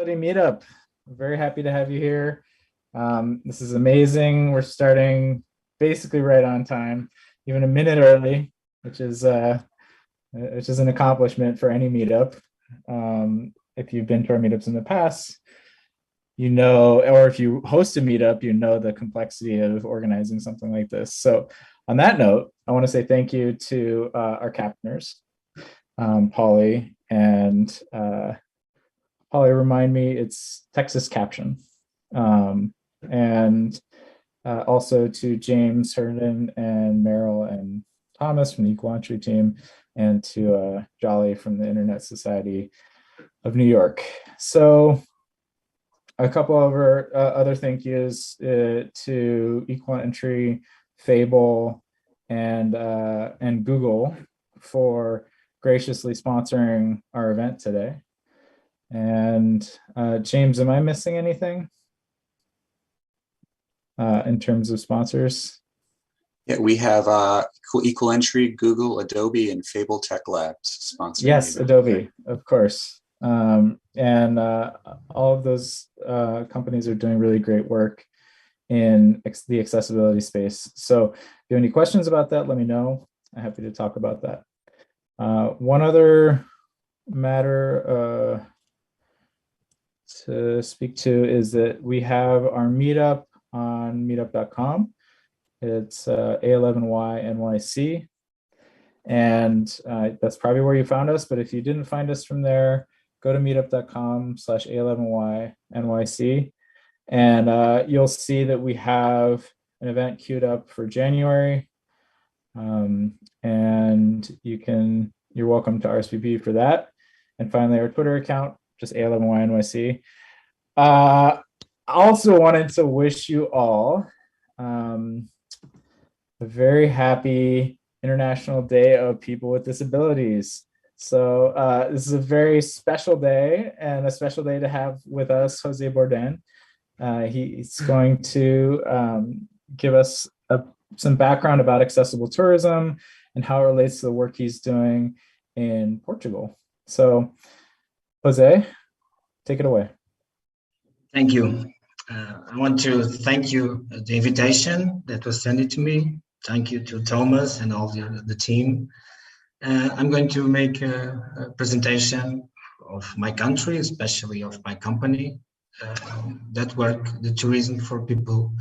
Meetup. Very happy to have you here. This is amazing. We're starting basically right on time, even a minute early, which is an accomplishment for any meetup. If you've been to our meetups in the past, you know, or if you host a meetup, you know the complexity of organizing something like this. So on that note, I want to say thank you to our captainers, Polly and Polly, remind me, it's Texas Caption. And also to James Herndon and Meryl and Thomas from the Equal Entry team, and to Jolly from the Internet Society of New York. So a couple of other thank yous to Equal Entry, Fable, and Google for graciously sponsoring our event today. And James, am I missing anything in terms of sponsors? Yeah, we have Equal Entry, Google, Adobe, and Fable Tech Labs sponsoring. Yes, Adobe, of course. And all of those companies are doing really great work in the accessibility space. So if you have any questions about that, let me know. I'm happy to talk about that. One other matter to speak to is that we have our meetup on meetup.com. It's A11yNYC, and that's probably where you found us. But if you didn't find us from there, go to meetup.com/A11yNYC, and you'll see that we have an event queued up for January, and you're welcome to RSVP for that. And finally, our Twitter account, just A11yNYC. I also wanted to wish you all a very happy International Day of People with Disabilities. So this is a very special day, and a special day to have with us José Bourdain. He's going to give us some background about accessible tourism and how it relates to the work he's doing in Portugal. So José, take it away. Thank you. I want to thank you for the invitation that was sent to me. Thank you to Thomas and all the team. I'm going to make a presentation of my country, especially of my company that work the tourism for people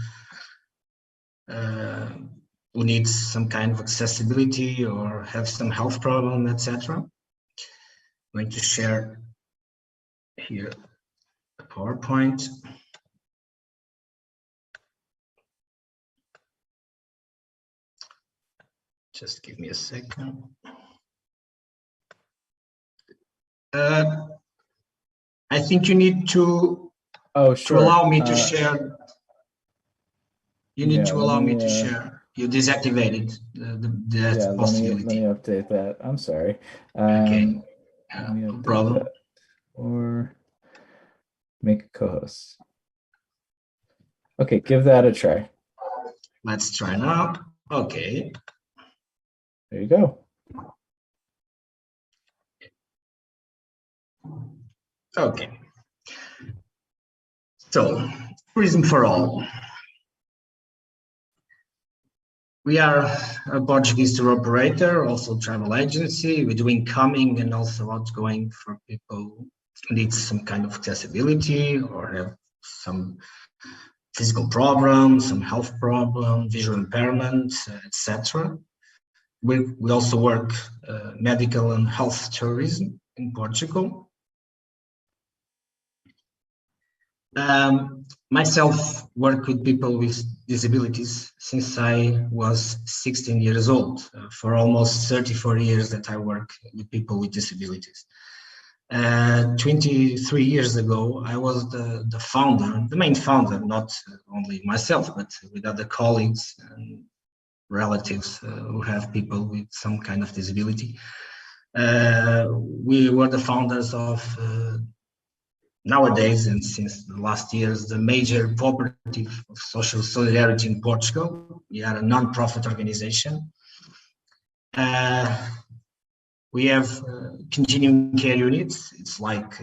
who need some kind of accessibility or have some health problem, etc. I'm going to share here a PowerPoint. Just give me a second. I think you need to, to allow me to share. You need to allow me to share. You deactivated that possibility. Let me update that. I'm sorry. Okay, no problem. Or make a co-host. Okay, give that a try. Let's try now. Okay. There you go. Okay. So, TourismForAll. We are a Portuguese tour operator, also travel agency. We do incoming and also outgoing for people who need some kind of accessibility or have some physical problems, some health problems, visual impairment, etc. We also work medical and health tourism in Portugal. Myself work with people with disabilities since I was 16 years old. For almost 34 years that I work with people with disabilities. 23 years ago, I was the founder, the main founder, not only myself, but with other colleagues and relatives who have people with some kind of disability. We were the founders of nowadays, and since the last years, the major cooperative of social solidarity in Portugal. We are a non-profit organization. We have continuing care units. It's like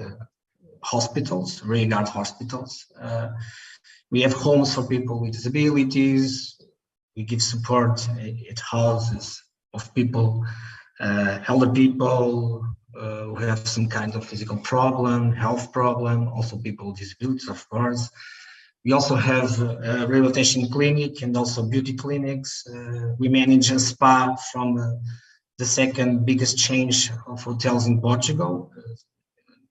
hospitals, rear-guard hospitals. We have homes for people with disabilities. We give support at houses of people, elder people who have some kind of physical problem, health problem, also people with disabilities, of course. We also have a rehabilitation clinic and also beauty clinics. We manage a spa from the second biggest chain of hotels in Portugal,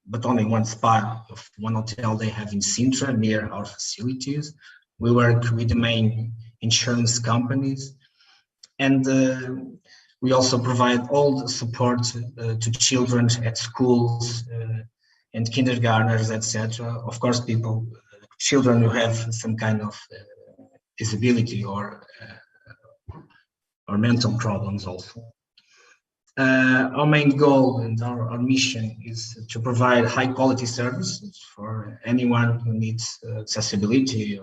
but only one spa of one hotel they have in Sintra near our facilities. We work with the main insurance companies, and we also provide all the support to children at schools and kindergartners, etc. Of course, children who have some kind of disability or mental problems also. Our main goal and our mission is to provide high quality services for anyone who needs accessibility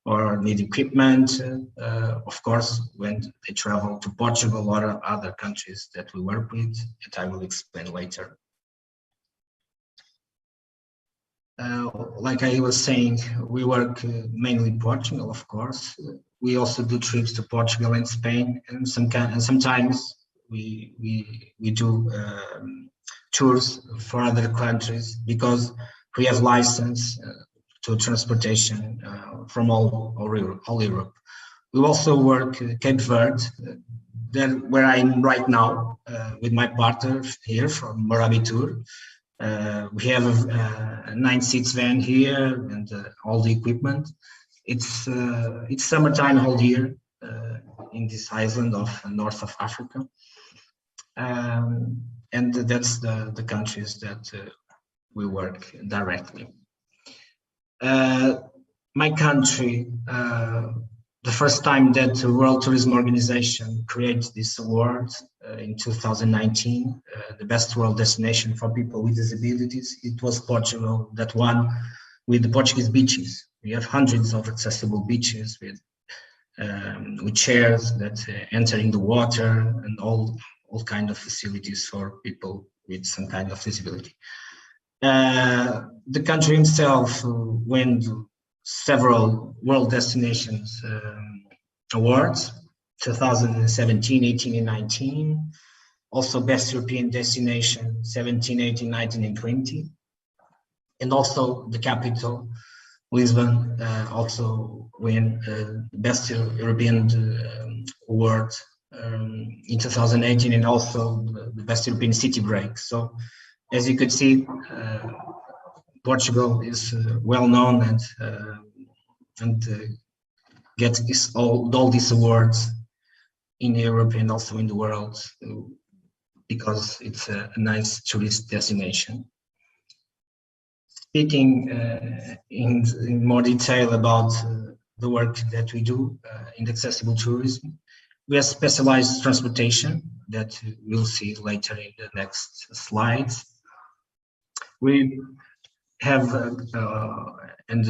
or need equipment, of course, when they travel to Portugal or other countries that we work with, that I will explain later. Like I was saying, we work mainly in Portugal, of course. We also do trips to Portugal and Spain, and sometimes we do tours for other countries because we have license to transportation from all Europe. We also work Cape Verde, where I'm right now with my partner here from Morabitur. We have a 9-seat van here and all the equipment. It's summertime whole year in this island of north of Africa, and that's the countries that we work directly. My country, the first time that the World Tourism Organization created this award in 2019, the best world destination for people with disabilities, it was Portugal that won with the Portuguese beaches. We have hundreds of accessible beaches with chairs that enter in the water and all kind of facilities for people with some kind of disability. The country itself won several world destinations awards, 2017, 18, and 19. Also best European destination, 17, 18, 19, and 20. And also the capital, Lisbon, also win best European award in 2018, and also the best European city break. So as you could see, Portugal is well known and gets all these awards in Europe and also in the world because it's a nice tourist destination. Speaking in more detail about the work that we do in accessible tourism, we have specialized transportation that we'll see later in the next slides. We have and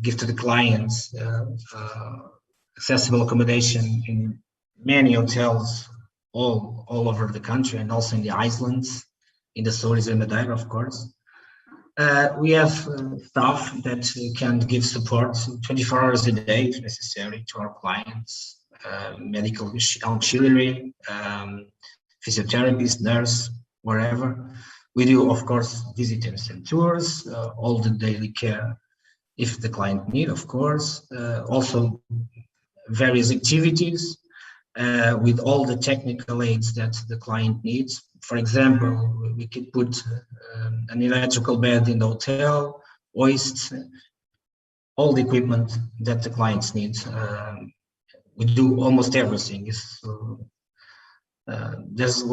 give to the clients accessible accommodation in many hotels all over the country and also in the islands, in the Açores and Madeira, of course. We have staff that can give support 24 hours a day if necessary to our clients, medical auxiliary, physiotherapist, nurse, wherever. We do, of course, visitors and tours, all the daily care if the client need, of course. Also various activities with all the technical aids that the client needs. For example, we could put an electrical bed in the hotel, hoists, all the equipment that the clients need. We do almost everything. So, there's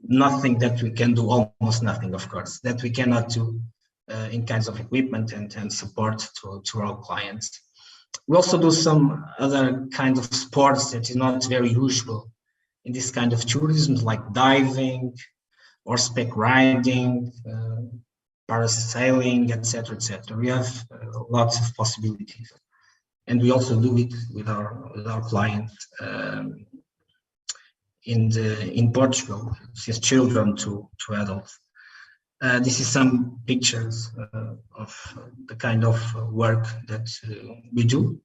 nothing that we can do, almost nothing, of course, that we cannot do in kinds of equipment and support to our clients. We also do some other kind of sports that is not very usual in this kind of tourism, like diving, horseback riding, parasailing, etc., etc. We have lots of possibilities, and we also do it with our client in Portugal, since children to adults. This is some pictures of the kind of work that we do.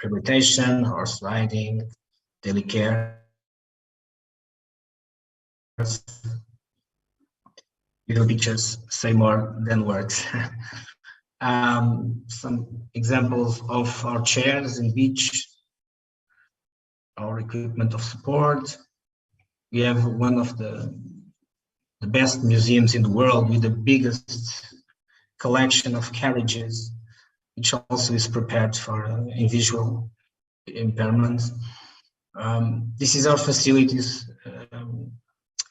Rehabilitation, horse riding, daily care. Little pictures say more than words. Some examples of our chairs in beach, our equipment of support. We have one of the best museums in the world with the biggest collection of carriages, which also is prepared for visual impairments. This is our facilities.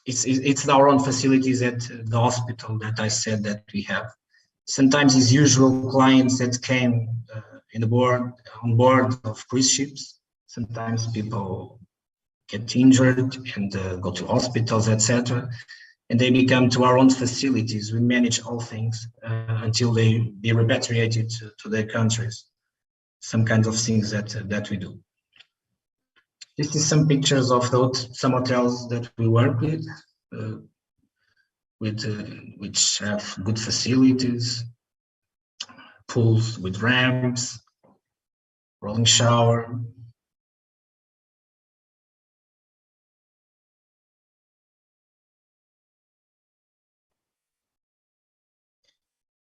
It's our own facilities at the hospital that I said that we have. Sometimes it's usual clients that came on board of cruise ships. Sometimes people get injured and go to hospitals, etc. And they become to our own facilities. We manage all things until they be repatriated to their countries. Some kinds of things that we do. This is some pictures of some hotels that we work with, which have good facilities, pools with ramps, rolling shower.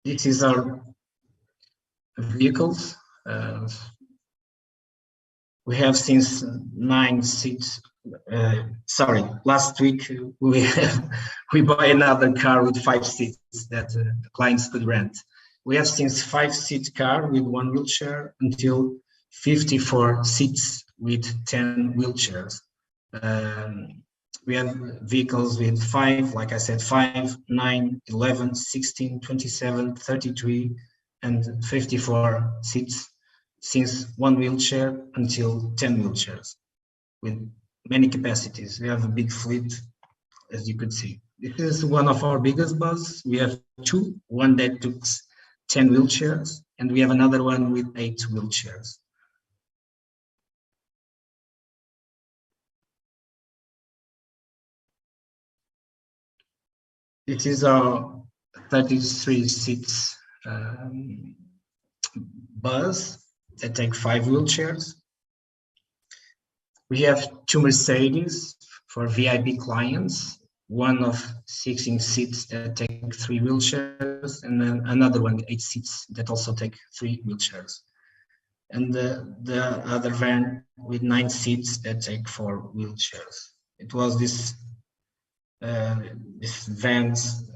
This is our vehicles. We have since 9 seats. Last week we buy another car with 5 seats that the clients could rent. We have since 5-seat car with 1 wheelchair until 54 seats with 10 wheelchairs. We have vehicles with 5, like I said, 5, 9, 11, 16, 27, 33, and 54 seats, since 1 wheelchair until 10 wheelchairs, with many capacities. We have a big fleet, as you could see. This is one of our biggest buses. We have 2, one that took 10 wheelchairs, and we have another one with 8 wheelchairs. It is our 33 seats bus that take 5 wheelchairs. We have 2 Mercedes for VIP clients, one of 16 seats that take 3 wheelchairs, and then another one, 8 seats that also take 3 wheelchairs. And the other van with 9 seats that take 4 wheelchairs. It was this vans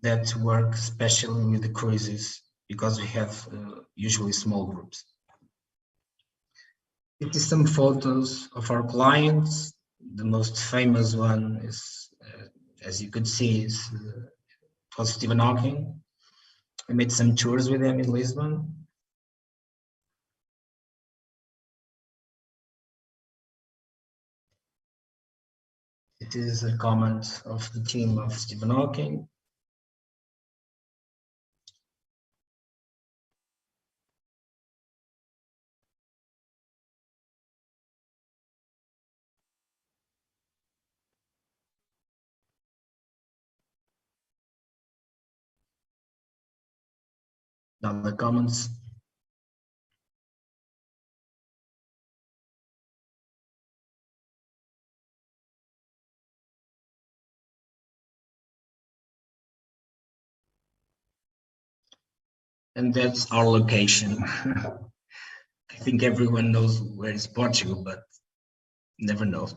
that work especially with the cruises, because we have usually small groups. It is some photos of our clients. The most famous one is, as you could see, it was Stephen Hawking. We made some tours with him in Lisbon. It is a comment of the team of Stephen Hawking. Other comments. And that's our location. I think everyone knows where is Portugal, but never knows.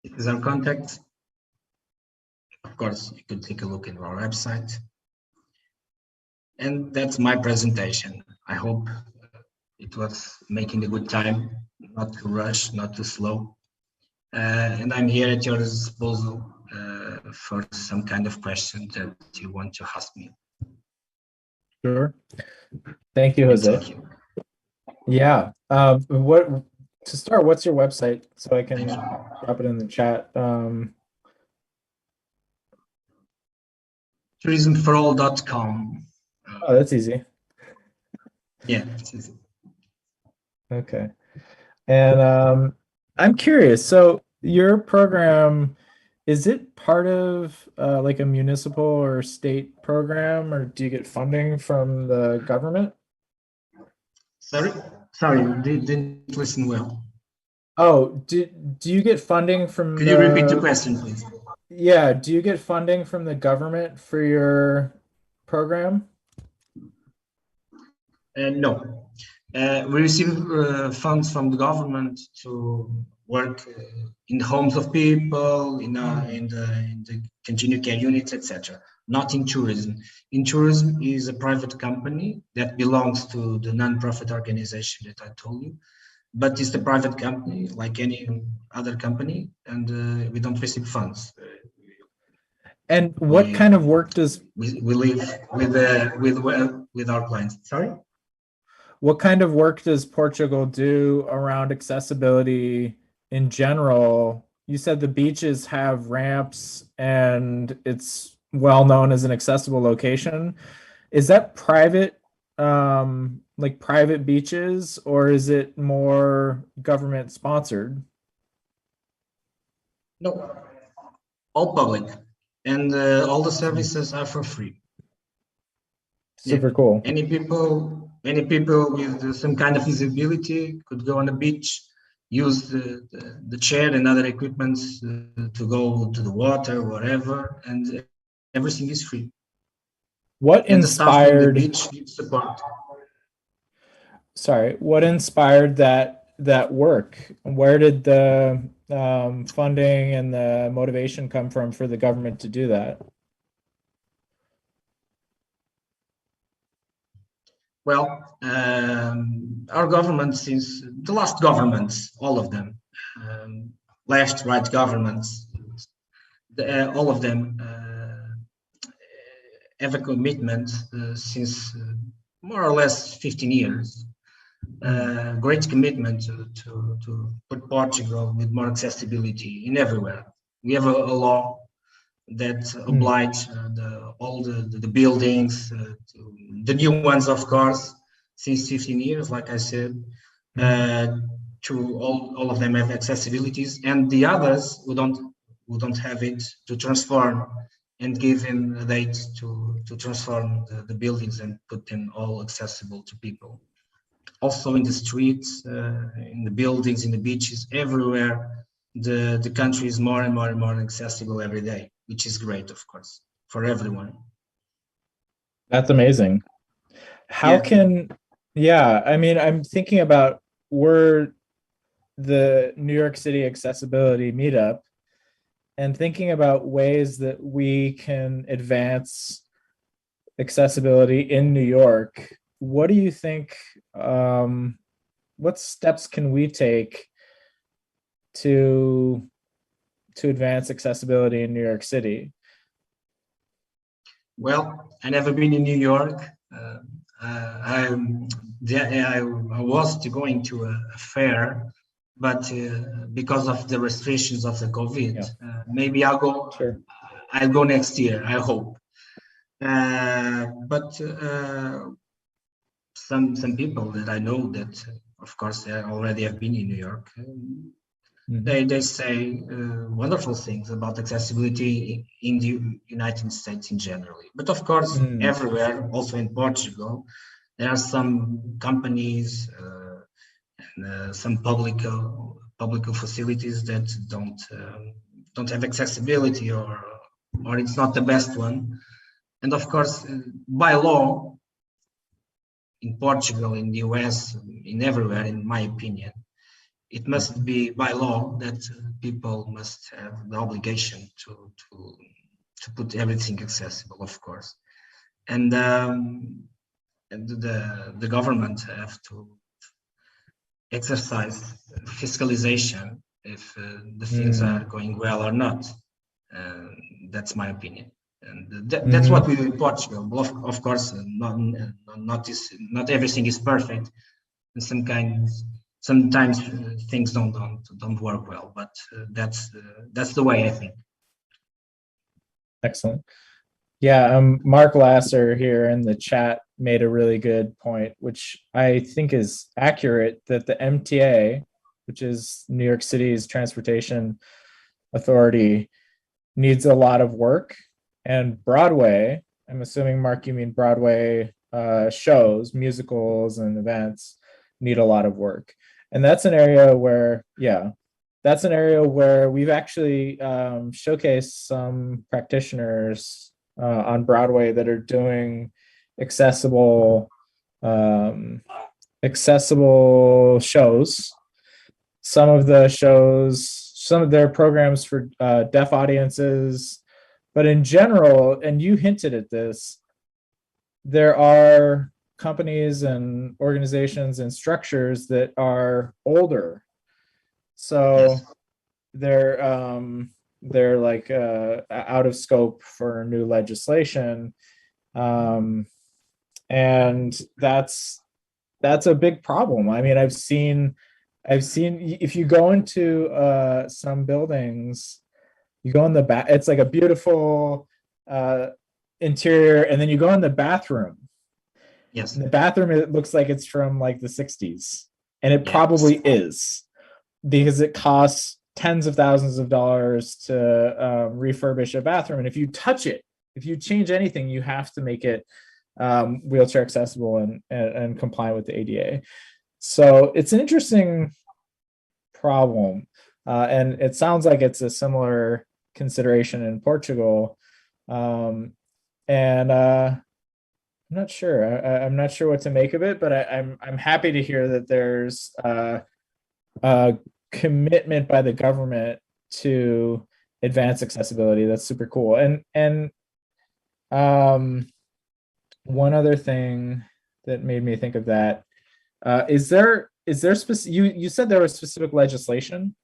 This is our contact. Of course, you could take a look at our website. And that's my presentation. I hope it was making a good time, not too rush, not too slow. And I'm here at your disposal for some kind of question that you want to ask me. Sure. Thank you, Jose. Thank you. Yeah. To start, what's your website so I can drop it in the chat? TourismForAll.com. Oh, that's easy. Yeah, it's easy. Okay. And I'm curious. So your program is it part of like a municipal or state program, or do you get funding from the government? Sorry, didn't listen well. Oh, do you get funding from Could you repeat the the, question, please? yeah, do you get funding from the government for your program? No. We receive funds from the government to work in the homes of people, in the continued care units, etc. Not in tourism. In tourism is a private company that belongs to the non-profit organization that I told you, but it's the private company like any other company, and we don't receive funds. And what kind of work does We live with our clients. Sorry. what kind of work does Portugal do around accessibility in general? You said the beaches have ramps and it's well known as an accessible location. Is that private, like private beaches, or is it more government sponsored? No, all public, and all the services are for free. Super Yeah. cool. Any people with some kind of visibility could go on the beach, use the chair and other equipments to go to the water, whatever, and everything is free. What And the staff in the inspired, beach gives support. sorry, what inspired that work? Where did the funding and the motivation come from for the government to do that? Well, our government, since the last governments, all of them, left, right governments, all of them have a commitment since more or less 15 years, great commitment to put Portugal with more accessibility in everywhere. We have a law that oblige all the buildings, the new ones, of course, since 15 years, like I said, to all of them have accessibilities, and the others who don't have it, to transform and give him a date to transform the buildings and put them all accessible to people. Also in the streets, in the buildings, in the beaches, everywhere, the country is more and more and more accessible every day, which is great, of course, for everyone. That's amazing. How Yeah. can, yeah, I mean, I'm thinking about, we're the New York City Accessibility Meetup, and thinking about ways that we can advance accessibility in New York. What do you think, what steps can we take to advance accessibility in New York City? Well, I never been in New York. I was going to a fair, but because of the restrictions of the COVID, maybe I'll go. Sure. I'll go next year, I hope. But some people that I know that, of course, they already have been in New York. They say wonderful things about accessibility in the United States in general. But of course, everywhere, also in Portugal, there are some companies and some public facilities that don't have accessibility, or it's not the best one. And of course, by law, in Portugal, in the US, in everywhere, in my opinion, it must be by law that people must have the obligation to put everything accessible, of course, and the government have to exercise fiscalization if the things are going well or not. That's my opinion, and that's what we do in Portugal. Of course, not everything is perfect, and sometimes things don't work well, but that's the way, I think. Excellent. Yeah, Mark Lasser here in the chat made a really good point, which I think is accurate, that the MTA, which is New York City's transportation authority, needs a lot of work, and Broadway, I'm assuming, Mark, you mean Broadway shows, musicals and events need a lot of work. And that's an area where, yeah, that's an area where we've actually showcased some practitioners on Broadway that are doing accessible accessible shows. Some of the shows, some of their programs for deaf audiences, but in general, and you hinted at this, there are companies and organizations and structures that are older. So they're like out of scope for new legislation. And that's a big problem. I mean, I've seen if you go into some buildings, you go in the back, it's like a beautiful interior, and then you go in the bathroom. Yes. In the bathroom, it looks like it's from like the 60s, and it probably is, because it costs tens of thousands of dollars to refurbish a bathroom. And if you touch it, if you change anything, you have to make it wheelchair accessible and compliant with the ADA. So it's an interesting problem. And it sounds like it's a similar consideration in Portugal. And I'm not sure. I'm not sure what to make of it, but I'm happy to hear that there's a commitment by the government to advance accessibility. That's super cool. And one other thing that made me think of that, is there you said there was specific legislation.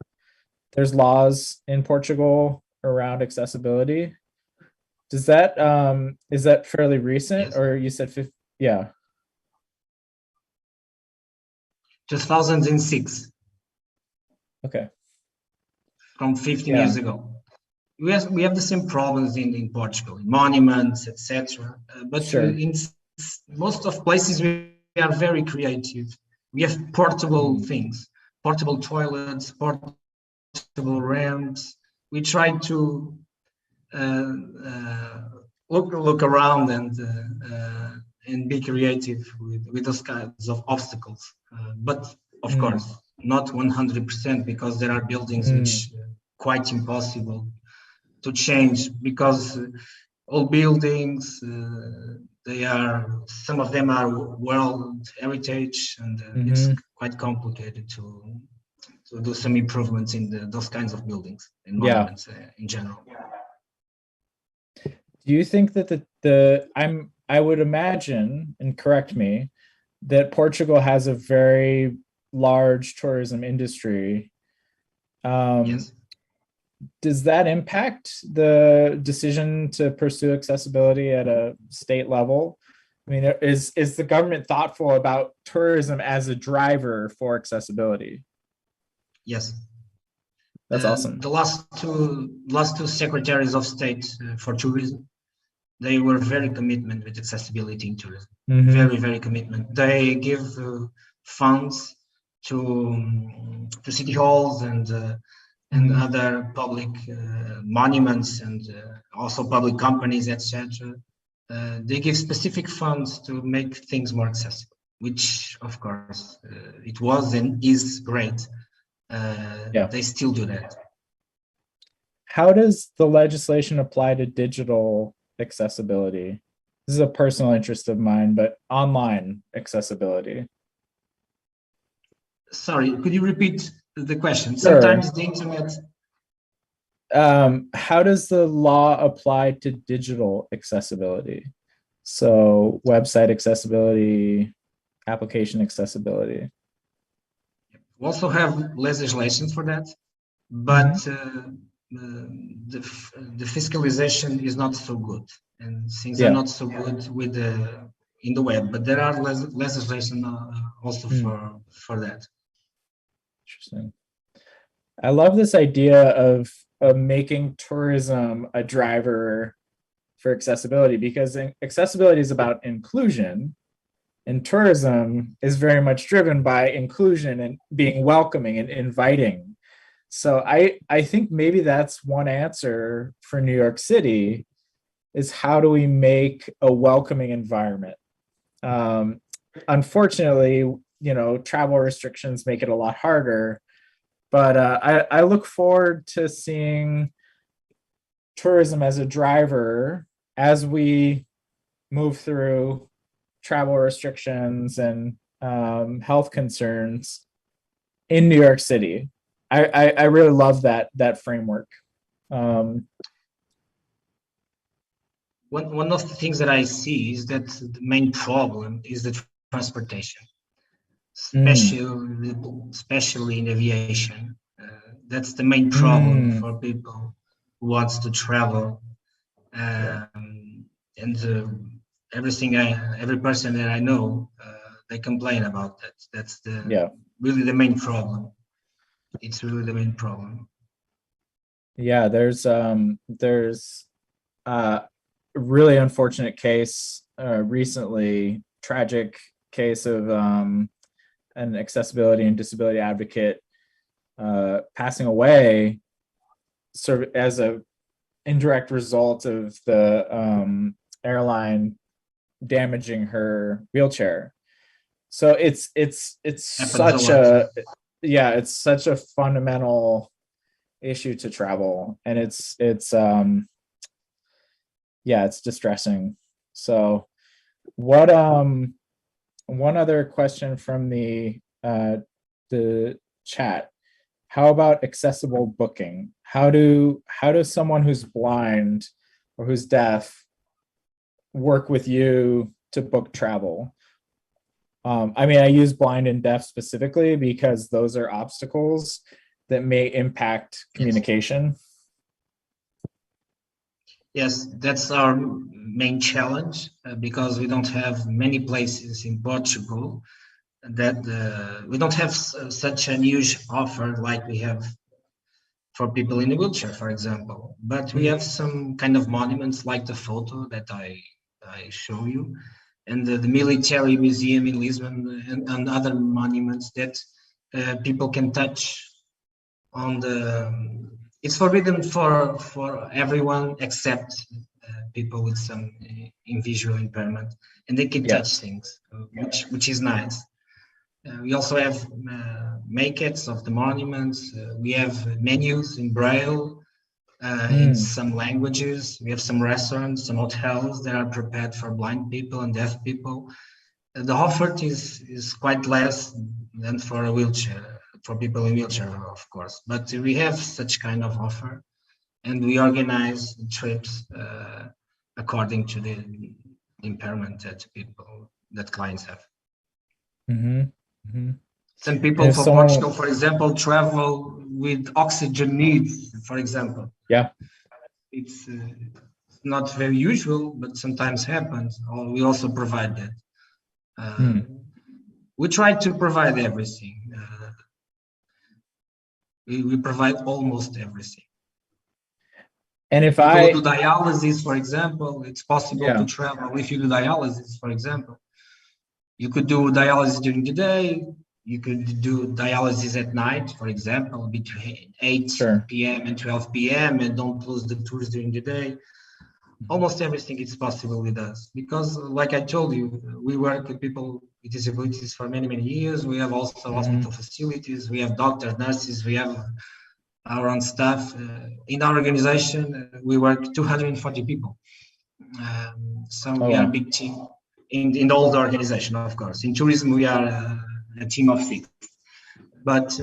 There's laws in Portugal around accessibility. Does that is that fairly recent? Yes. Or you said yeah. 2006. Okay. From 15 years ago. We have the same problems in Portugal, in monuments, etc. But in most of places we are very creative. We have portable things, portable toilets, portable ramps. We try to look around and be creative with those kinds of obstacles. But of course, not 100%, because there are buildings which quite impossible to change, because all buildings, some of them are World Heritage, and it's quite complicated to do some improvements in those kinds of buildings and monuments in general. Do you think that I would imagine, and correct me, that Portugal has a very large tourism industry? Yes. Does that impact the decision to pursue accessibility at a state level? I mean, is the government thoughtful about tourism as a driver for accessibility? Yes. That's awesome. The last two secretaries of state for tourism, they were very commitment with accessibility in tourism. Very, very commitment. They give funds to city halls and other public monuments, and also public companies, etc. They give specific funds to make things more accessible, which of course it was and is great. They still do that. How does the legislation apply to digital accessibility? This is a personal interest of mine, but online accessibility. Sorry, could you repeat the question? Sure. Sometimes the internet. How does the law apply to digital accessibility? So website accessibility, application accessibility. We also have legislation for that, but the fiscalization is not so good, and things are not so good with in the web. But there are legislation also for that. Interesting. I love this idea of making tourism a driver for accessibility, because accessibility is about inclusion, and tourism is very much driven by inclusion and being welcoming and inviting. So I think maybe that's one answer for New York City, is how do we make a welcoming environment? Unfortunately, you know, travel restrictions make it a lot harder, but I look forward to seeing tourism as a driver as we move through travel restrictions and health concerns in New York City. I really love that framework. One of the things that I see is that the main problem is the transportation, especially in aviation. That's the main problem for people who wants to travel. And every person that I know, they complain about that. That's really the main problem. It's really the main problem. Yeah, there's really unfortunate case recently, tragic case of an accessibility and disability advocate passing away, sort of as a indirect result of the airline damaging her wheelchair. So it's such it's such a fundamental issue to travel, and it's distressing. So what one other question from the chat: how about accessible booking? How does someone who's blind or who's deaf work with you to book travel? I mean, I use blind and deaf specifically because those are obstacles that may impact communication. Yes, that's our main challenge, because we don't have many places in Portugal that we don't have such a huge offer like we have for people in a wheelchair, for example. But we have some kind of monuments like the photo that I show you, and the military museum in Lisbon, and other monuments that people can touch on the. It's forbidden for everyone except people with some visual impairment, and they can touch things, which is nice. We also have maquettes of the monuments. We have menus in Braille in some languages. We have some restaurants, some hotels that are prepared for blind people and deaf people. The offer is quite less than for a wheelchair, for people in wheelchair, of course. But we have such kind of offer, and we organize trips according to the impairment that clients have. Some people from Portugal, for example, travel with oxygen needs, for example. Yeah. It's not very usual, but sometimes happens. We also provide that. We try to provide everything. We provide almost everything. And if I do dialysis, for example, it's possible to travel. If you do dialysis, for example, you could do dialysis during the day. You could do dialysis at night, for example, between 8 p.m. and 12 p.m. and don't close the tours during the day. Almost everything is possible with us because, like I told you, we work with people with disabilities for many, many years. We have also hospital facilities. We have doctors, nurses. We have our own staff. In our organization, we work 240 people. So we are a big team in the old organization, of course. In tourism, we are a team of 6. But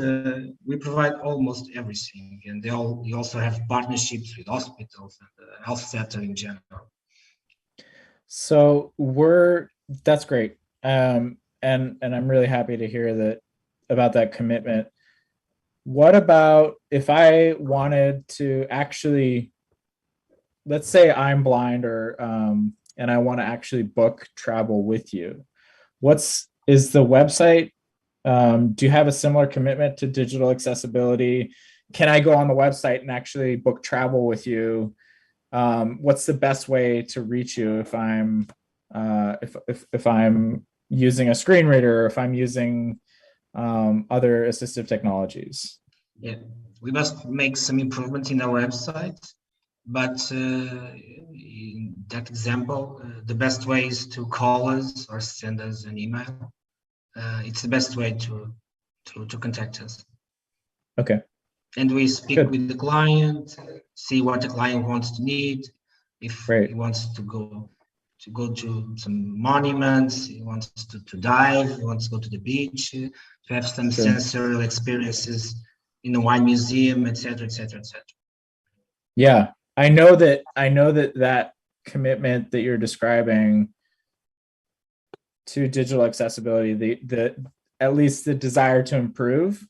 we provide almost everything, and we also have partnerships with hospitals and the health sector in general. So that's great, and I'm really happy to hear that about that commitment. What about if I wanted to actually, let's say I'm blind or and I want to actually book travel with you? Is the website? Do you have a similar commitment to digital accessibility? Can I go on the website and actually book travel with you? What's the best way to reach you if I'm if I'm using a screen reader or if I'm using other assistive technologies? Yeah, we must make some improvement in our website, but in that example, the best way is to call us or send us an email. It's the best way to contact us. Okay. And we speak Good. with the client, see what the client wants to need. If Right. he wants to go to some monuments, he wants to dive, he wants to go to the beach, to have some Sure. sensorial experiences in a wine museum, etc., etc., etc. Yeah, I know that commitment that you're describing to digital accessibility, the at least the desire to improve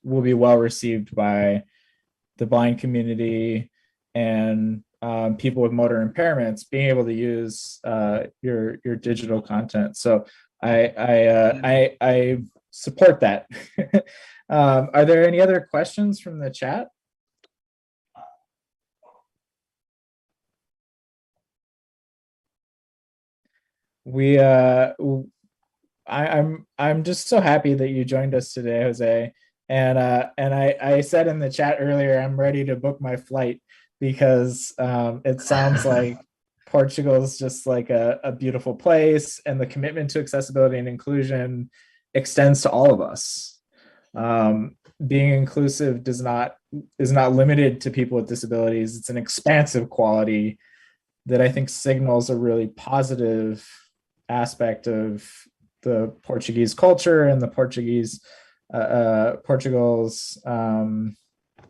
will be well received by the blind community and people with motor impairments being able to use your digital content. So I support that. Are there any other questions from the chat? I'm just so happy that you joined us today, Jose. And I said in the chat earlier, I'm ready to book my flight because it sounds like Portugal is just like a beautiful place, and the commitment to accessibility and inclusion extends to all of us. Being inclusive is not limited to people with disabilities. It's an expansive quality that I think signals a really positive aspect of the Portuguese culture and the Portugal's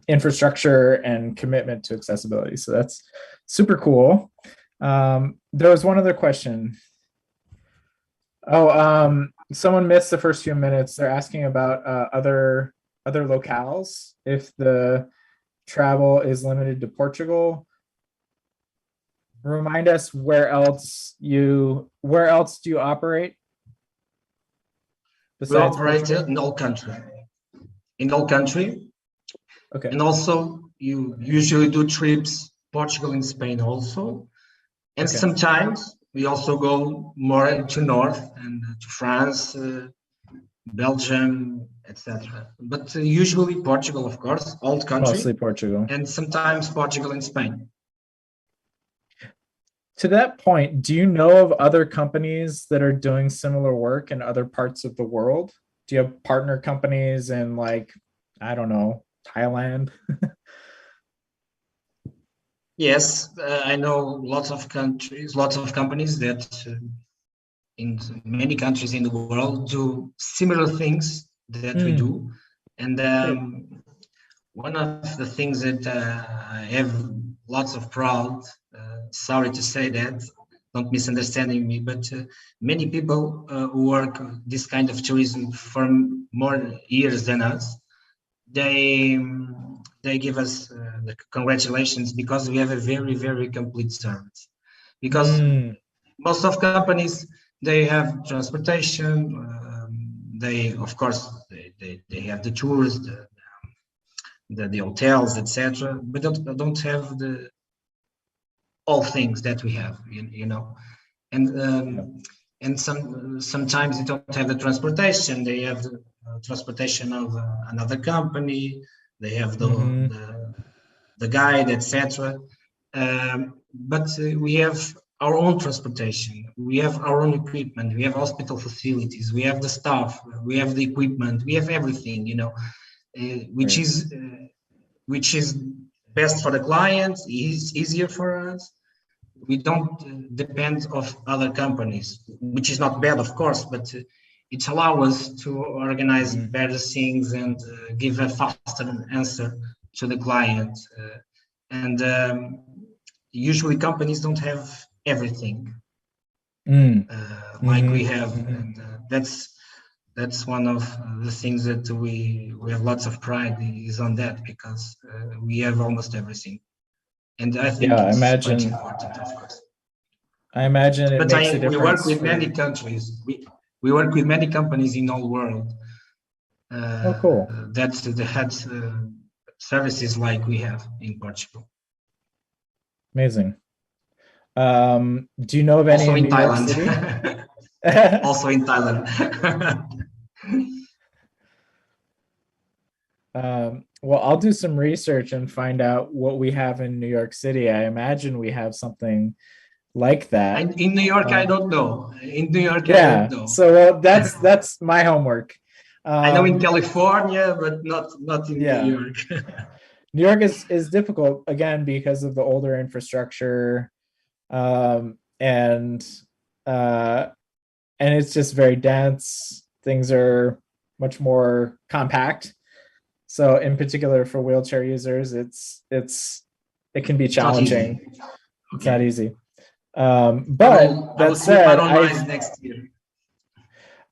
infrastructure and commitment to accessibility. So that's super cool. There was one other question. Oh, someone missed the first few minutes. They're asking about other locales, if the travel is limited to Portugal. Remind us where else do you operate? We operate in all country. Okay. And also you usually do trips Portugal and Spain also. And Okay. sometimes we also go more to north and to France, Belgium, etc. But usually Portugal, of course, old country. Mostly Portugal. And sometimes Portugal and Spain. To that point, do you know of other companies that are doing similar work in other parts of the world? Do you have partner companies in, like, I don't know, Thailand? Yes, I know lots of companies that in many countries in the world do similar things that we do. And one of the things that I have lots of proud, sorry to say that, don't misunderstanding me, but many people who work this kind of tourism for more years than us, they give us the congratulations because we have a very, very complete service. Because most of companies, they have transportation, they, of course, they have the tours, the hotels, etc., but don't have the all things that we have, you know. And sometimes they don't have the transportation. They have the transportation of another company. They have the guide, etc. But we have our own transportation. We have our own equipment. We have hospital facilities. We have the staff. We have the equipment. We have everything, you know, which is best for the client. Is easier for us. We don't depend of other companies, which is not bad, of course, but it allows us to organize better things and give a faster answer to the client. Usually companies don't have everything like we have. And that's one of the things that we have lots of pride is on that, because we have almost everything. And I think it's quite important, of course. I imagine it makes a difference. We work with many countries. We work with many companies in all world. Oh, cool. That's the had services like we have in Portugal. Amazing. Do you know of any also in New Thailand? York City? Also in Thailand. Well, I'll do some research and find out what we have in New York City. I imagine we have something like that. In New York, I don't know. In New York, I Yeah. don't know. So that's my homework. I know in California, but not in Yeah. New York. New York is difficult again because of the older infrastructure, and it's just very dense. Things are much more compact. So in particular for wheelchair users, it can be challenging. It's not easy. But that said, next year.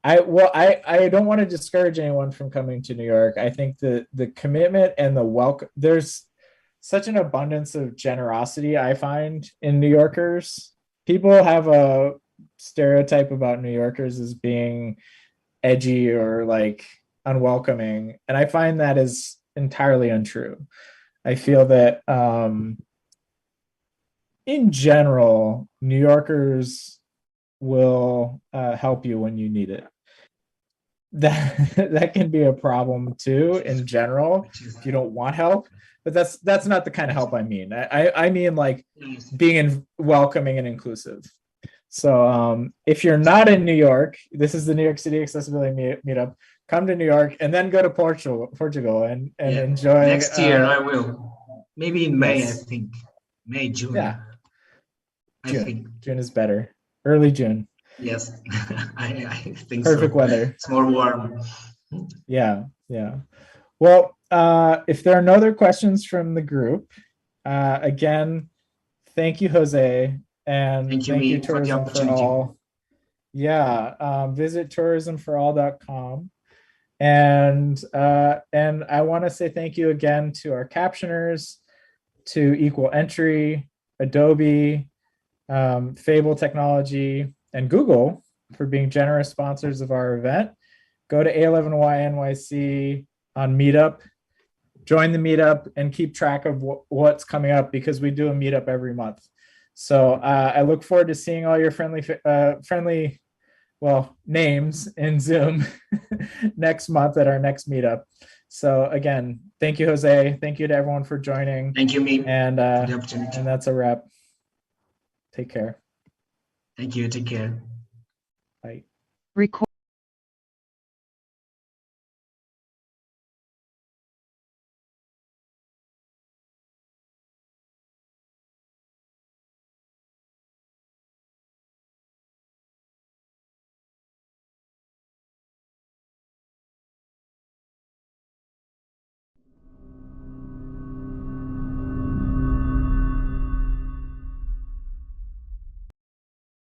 I don't want to discourage anyone from coming to New York. I think the commitment and the welcome, there's such an abundance of generosity I find in New Yorkers. People have a stereotype about New Yorkers as being edgy or like unwelcoming, and I find that is entirely untrue. I feel that in general, New Yorkers will help you when you need it. That can be a problem too in general if you don't want help, but that's not the kind of help I mean. I mean like being welcoming and inclusive. So if you're not in New York, this is the New York City Accessibility Meetup. Come to New York and then go to Portugal and enjoy. Next year I will. Maybe in May, yes. I think. May, June. Yeah. I think. June is better. Early June. Yes, I think Perfect so. weather. It's more warm. Yeah. Well, if there are no other questions from the group, again, thank you, Jose, and thank you, Tourism for All. Yeah, visit tourismforall.com. And I want to say thank you again to our captioners, to Equal Entry, Adobe, Fable Technology, and Google for being generous sponsors of our event. Go to A11yNYC on Meetup, join the meetup, and keep track of what's coming up, because we do a meetup every month. So I look forward to seeing all your friendly names in Zoom next month at our next meetup. So again, thank you, Jose. Thank you to everyone for joining. Thank you, me. And that's a wrap. Take care. Thank you. Take care. Bye. Record.